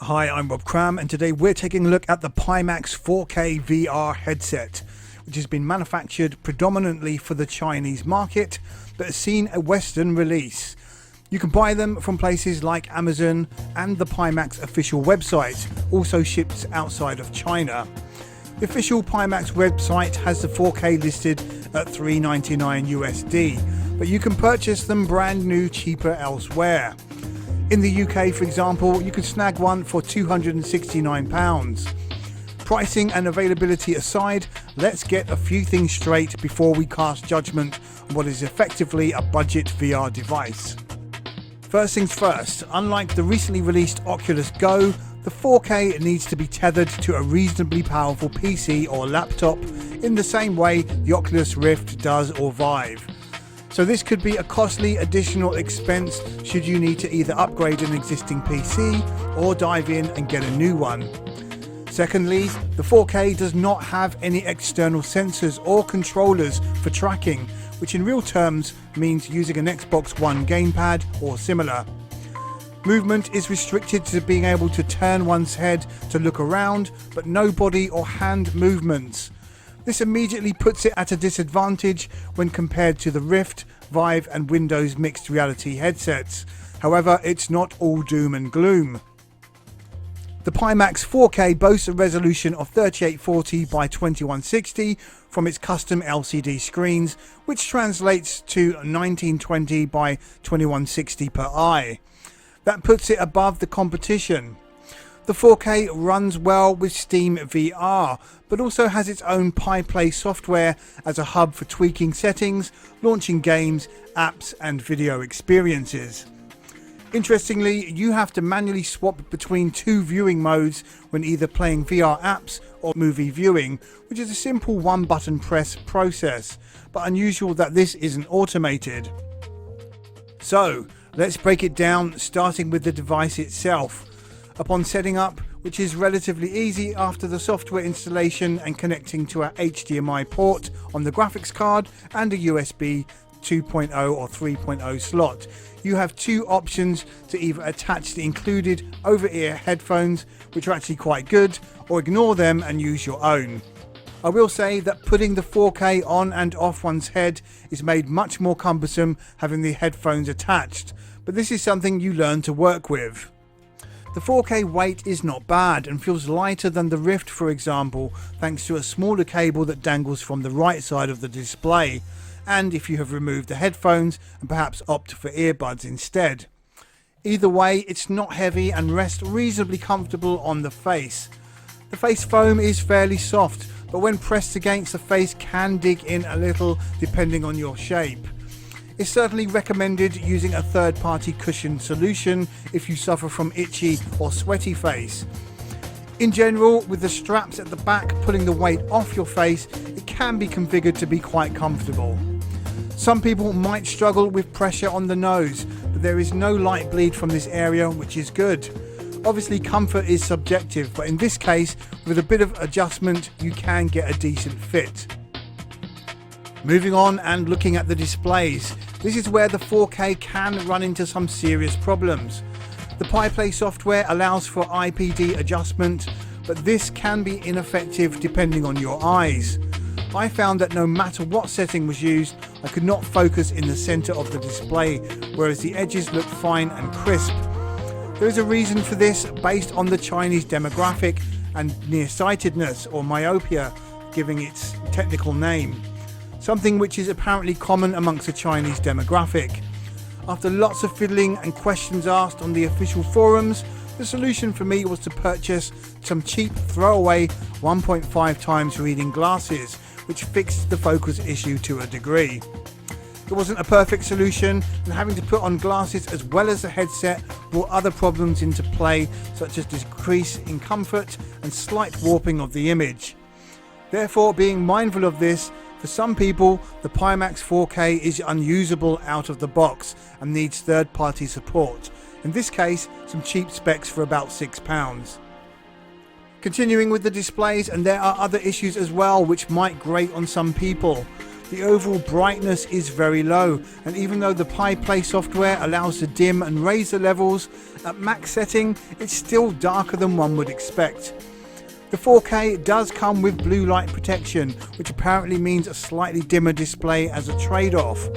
Hi, I'm Rob Cram, and today we're taking a look at the Pimax 4K VR headset, which has been manufactured predominantly for the Chinese market, but has seen a Western release. You can buy them from places like Amazon, and the Pimax official website also ships outside of China. The official Pimax website has the 4K listed at $399 USD, but you can purchase them brand new cheaper elsewhere. In the UK, for example, you can snag one for £269. Pricing and availability aside, let's get a few things straight before we cast judgment on what is effectively a budget VR device. First things first, unlike the recently released Oculus Go, the 4K needs to be tethered to a reasonably powerful PC or laptop in the same way the Oculus Rift does or Vive. So this could be a costly additional expense should you need to either upgrade an existing PC or dive in and get a new one. Secondly, the 4K does not have any external sensors or controllers for tracking, which in real terms means using an Xbox One gamepad or similar. Movement is restricted to being able to turn one's head to look around, but no body or hand movements. This immediately puts it at a disadvantage when compared to the Rift, Vive and Windows mixed reality headsets. However, it's not all doom and gloom. The Pimax 4K boasts a resolution of 3840 by 2160 from its custom LCD screens, which translates to 1920 by 2160 per eye. That puts it above the competition. The 4K runs well with Steam VR, but also has its own PiPlay software as a hub for tweaking settings, launching games, apps and video experiences. Interestingly, you have to manually swap between two viewing modes when either playing VR apps or movie viewing, which is a simple one button press process, but unusual that this isn't automated. So, let's break it down, starting with the device itself. Upon setting up, which is relatively easy after the software installation and connecting to a HDMI port on the graphics card and a USB 2.0 or 3.0 slot, you have two options to either attach the included over-ear headphones, which are actually quite good, or ignore them and use your own. I will say that putting the 4K on and off one's head is made much more cumbersome having the headphones attached, but this is something you learn to work with. The 4K weight is not bad and feels lighter than the Rift, for example, thanks to a smaller cable that dangles from the right side of the display, and if you have removed the headphones and perhaps opt for earbuds instead. Either way, it's not heavy and rests reasonably comfortable on the face. The face foam is fairly soft, but when pressed against the face can dig in a little depending on your shape. It's certainly recommended using a third-party cushion solution if you suffer from itchy or sweaty face. In general, with the straps at the back pulling the weight off your face, it can be configured to be quite comfortable. Some people might struggle with pressure on the nose, but there is no light bleed from this area, which is good. Obviously, comfort is subjective, but in this case, with a bit of adjustment, you can get a decent fit. Moving on and looking at the displays, this is where the 4K can run into some serious problems. The PiPlay software allows for IPD adjustment, but this can be ineffective depending on your eyes. I found that no matter what setting was used, I could not focus in the center of the display, whereas the edges look fine and crisp. There is a reason for this based on the Chinese demographic and nearsightedness, or myopia, giving its technical name. Something which is apparently common amongst the Chinese demographic. After lots of fiddling and questions asked on the official forums, the solution for me was to purchase some cheap throwaway 1.5 times reading glasses, which fixed the focus issue to a degree. It wasn't a perfect solution, and having to put on glasses as well as the headset brought other problems into play, such as decrease in comfort and slight warping of the image. Therefore, being mindful of this, for some people, the Pimax 4K is unusable out of the box and needs third-party support. In this case, some cheap specs for about £6. Continuing with the displays, and there are other issues as well which might grate on some people. The overall brightness is very low, and even though the Play software allows to dim and raise the levels, at max setting it's still darker than one would expect. The 4K does come with blue light protection, which apparently means a slightly dimmer display as a trade-off.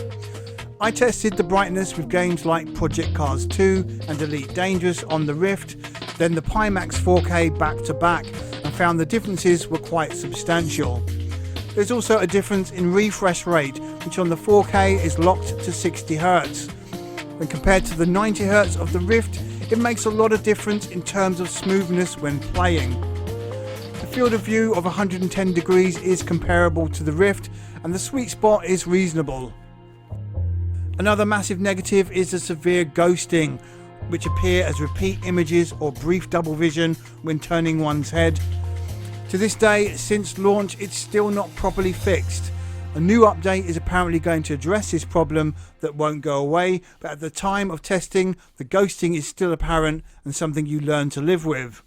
I tested the brightness with games like Project Cars 2 and Elite Dangerous on the Rift, then the Pimax 4K back to back, and found the differences were quite substantial. There's also a difference in refresh rate, which on the 4K is locked to 60Hz. When compared to the 90Hz of the Rift, it makes a lot of difference in terms of smoothness when playing. The field of view of 110 degrees is comparable to the Rift, and the sweet spot is reasonable. Another massive negative is the severe ghosting, which appear as repeat images or brief double vision when turning one's head. To this day, since launch, it's still not properly fixed. A new update is apparently going to address this problem that won't go away, but at the time of testing, the ghosting is still apparent and something you learn to live with.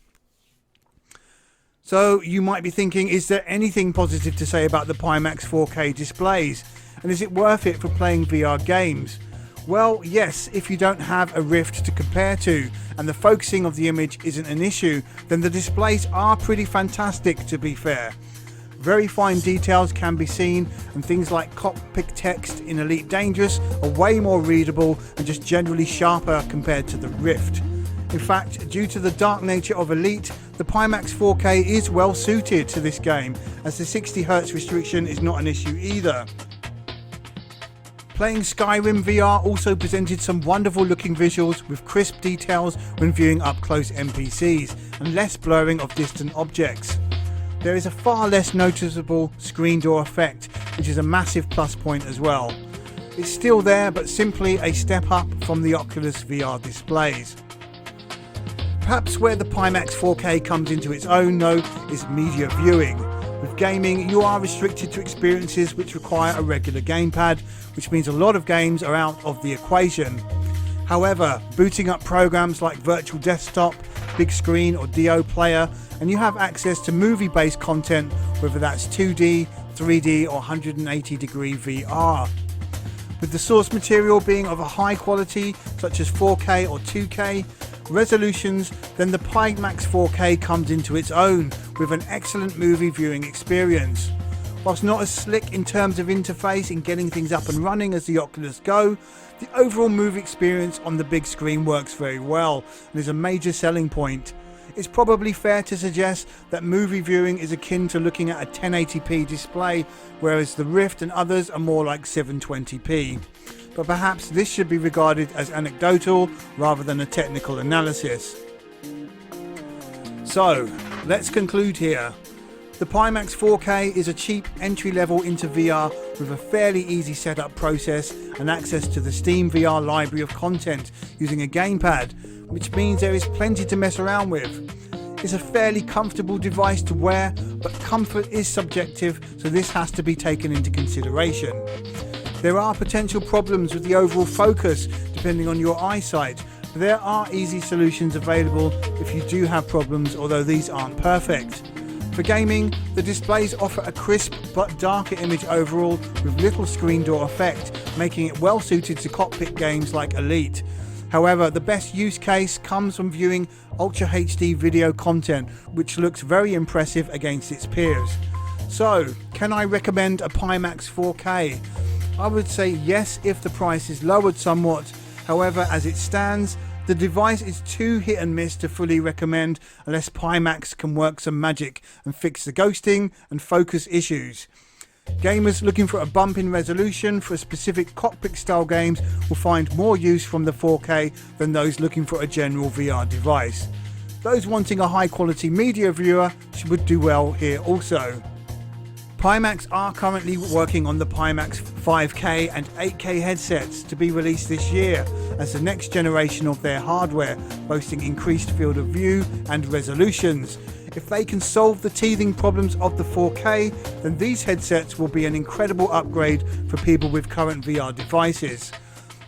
So you might be thinking, is there anything positive to say about the Pimax 4K displays? And is it worth it for playing VR games? Well, yes, if you don't have a Rift to compare to and the focusing of the image isn't an issue, then the displays are pretty fantastic, to be fair. Very fine details can be seen, and things like cockpit text in Elite Dangerous are way more readable and just generally sharper compared to the Rift. In fact, due to the dark nature of Elite, the Pimax 4K is well suited to this game, as the 60Hz restriction is not an issue either. Playing Skyrim VR also presented some wonderful looking visuals with crisp details when viewing up close NPCs and less blurring of distant objects. There is a far less noticeable screen door effect, which is a massive plus point as well. It's still there, but simply a step up from the Oculus VR displays. Perhaps where the Pimax 4K comes into its own though is media viewing. With gaming, you are restricted to experiences which require a regular gamepad, which means a lot of games are out of the equation. However, booting up programs like Virtual Desktop, Big Screen or DO Player, and you have access to movie-based content, whether that's 2D, 3D or 180 degree VR. With the source material being of a high quality, such as 4K or 2K resolutions, then the Pimax 4K comes into its own with an excellent movie viewing experience. Whilst not as slick in terms of interface in getting things up and running as the Oculus Go, the overall movie experience on the big screen works very well and is a major selling point. It's probably fair to suggest that movie viewing is akin to looking at a 1080p display, whereas the Rift and others are more like 720p. But perhaps this should be regarded as anecdotal rather than a technical analysis. So, let's conclude here. The Pimax 4K is a cheap entry level into VR with a fairly easy setup process and access to the Steam VR library of content using a gamepad, which means there is plenty to mess around with. It's a fairly comfortable device to wear, but comfort is subjective, so this has to be taken into consideration. There are potential problems with the overall focus depending on your eyesight, but there are easy solutions available if you do have problems, although these aren't perfect. For gaming, the displays offer a crisp but darker image overall with little screen door effect, making it well suited to cockpit games like Elite. However, the best use case comes from viewing Ultra HD video content, which looks very impressive against its peers. So, can I recommend a Pimax 4K? I would say yes if the price is lowered somewhat. However, as it stands, the device is too hit and miss to fully recommend unless Pimax can work some magic and fix the ghosting and focus issues. Gamers looking for a bump in resolution for specific cockpit style games will find more use from the 4K than those looking for a general VR device. Those wanting a high quality media viewer would do well here also. Pimax are currently working on the Pimax 5K and 8K headsets to be released this year as the next generation of their hardware, boasting increased field of view and resolutions. If they can solve the teething problems of the 4K, then these headsets will be an incredible upgrade for people with current VR devices.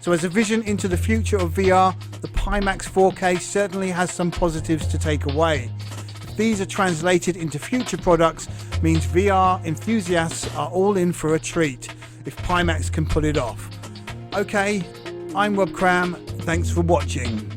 So as a vision into the future of VR, the Pimax 4K certainly has some positives to take away. If these are translated into future products, means VR enthusiasts are all in for a treat. if Pimax can pull it off. Okay, I'm Rob Cram, thanks for watching.